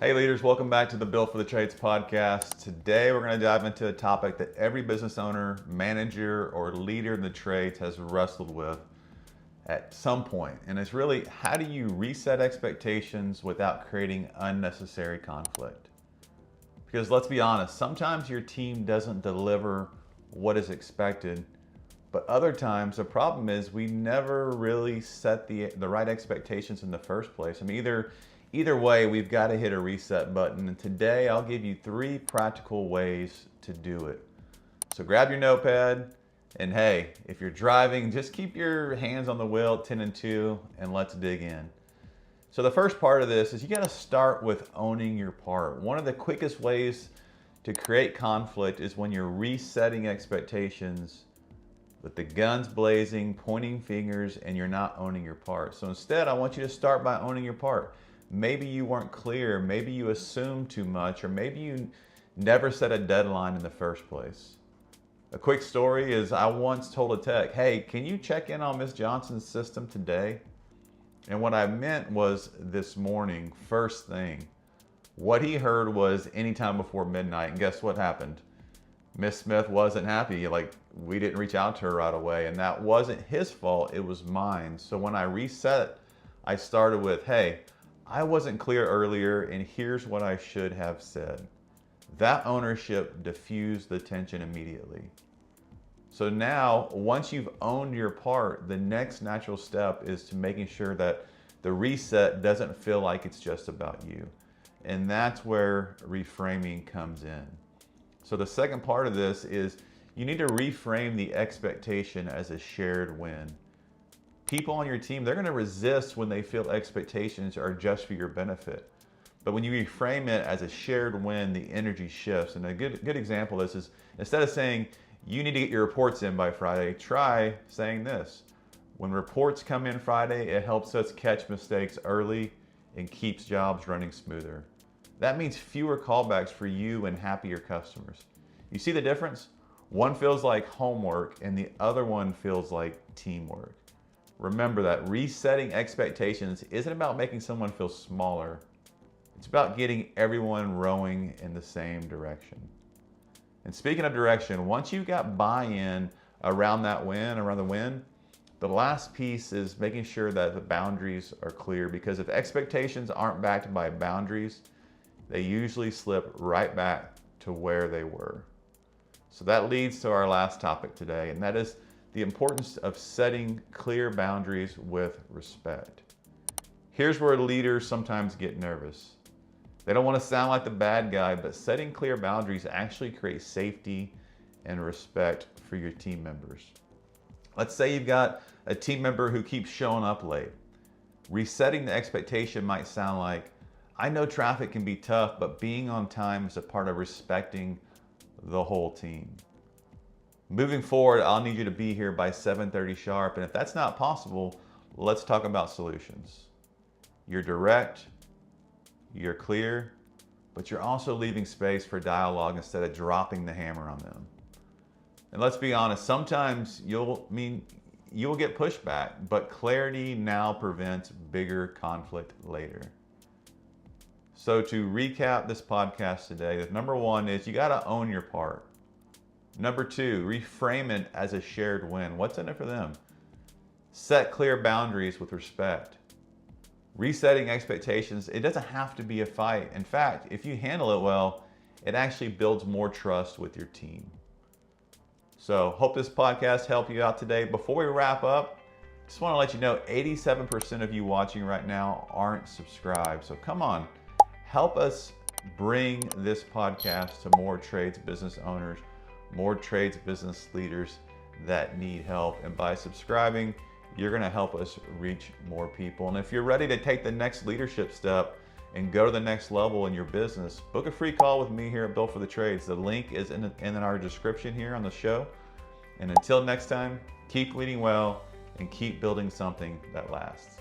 Hey leaders, welcome back to the Built for the Trades podcast. Today we're going to dive into a topic that every business owner, manager, or leader in the trades has wrestled with at some point. And it's really, how do you reset expectations without creating unnecessary conflict? Because let's be honest, sometimes your team doesn't deliver what is expected, but other times the problem is we never really set the right expectations in the first place. I mean, either way, we've got to hit a reset button. And today I'll give you 3 practical ways to do it. So grab your notepad, and hey, if you're driving, just keep your hands on the wheel at 10 and 2, and let's dig in. So the first part of this is you got to start with owning your part. One of the quickest ways to create conflict is when you're resetting expectations with the guns blazing, pointing fingers, and you're not owning your part. So instead, I want you to start by owning your part. Maybe you weren't clear, maybe you assumed too much, or maybe you never set a deadline in the first place. A quick story is I once told a tech, hey, can you check in on Miss Johnson's system today? And what I meant was this morning, first thing. What he heard was anytime before midnight, and guess what happened? Miss Smith wasn't happy, like we didn't reach out to her right away, and that wasn't his fault, it was mine. So when I reset, I started with, hey, I wasn't clear earlier, and here's what I should have said. That ownership diffused the tension immediately. So now, once you've owned your part, the next natural step is to making sure that the reset doesn't feel like it's just about you. And that's where reframing comes in. So the second part of this is you need to reframe the expectation as a shared win. People on your team, they're going to resist when they feel expectations are just for your benefit. But when you reframe it as a shared win, the energy shifts. And a good example of this is instead of saying, you need to get your reports in by Friday, try saying this. When reports come in Friday, it helps us catch mistakes early and keeps jobs running smoother. That means fewer callbacks for you and happier customers. You see the difference? One feels like homework and the other one feels like teamwork. Remember that resetting expectations isn't about making someone feel smaller. It's about getting everyone rowing in the same direction. And speaking of direction, once you've got buy-in around the win, the last piece is making sure that the boundaries are clear, because if expectations aren't backed by boundaries, they usually slip right back to where they were. So that leads to our last topic today, and that is the importance of setting clear boundaries with respect. Here's where leaders sometimes get nervous. They don't want to sound like the bad guy, but setting clear boundaries actually creates safety and respect for your team members. Let's say you've got a team member who keeps showing up late. Resetting the expectation might sound like, I know traffic can be tough, but being on time is a part of respecting the whole team. Moving forward, I'll need you to be here by 7:30 sharp, and if that's not possible, let's talk about solutions. You're direct, you're clear, but you're also leaving space for dialogue instead of dropping the hammer on them. And let's be honest, sometimes you'll get pushback, but clarity now prevents bigger conflict later. So to recap this podcast today, number 1 is you got to own your part. Number 2, reframe it as a shared win. What's in it for them? Set clear boundaries with respect. Resetting expectations, it doesn't have to be a fight. In fact, if you handle it well, it actually builds more trust with your team. So hope this podcast helped you out today. Before we wrap up, just want to let you know 87% of you watching right now aren't subscribed. So come on, help us bring this podcast to more trades business owners, more trades business leaders that need help. And by subscribing, you're going to help us reach more people. And if you're ready to take the next leadership step and go to the next level in your business, book a free call with me here at Built for the Trades. The link is in our description here on the show. And until next time, keep leading well and keep building something that lasts.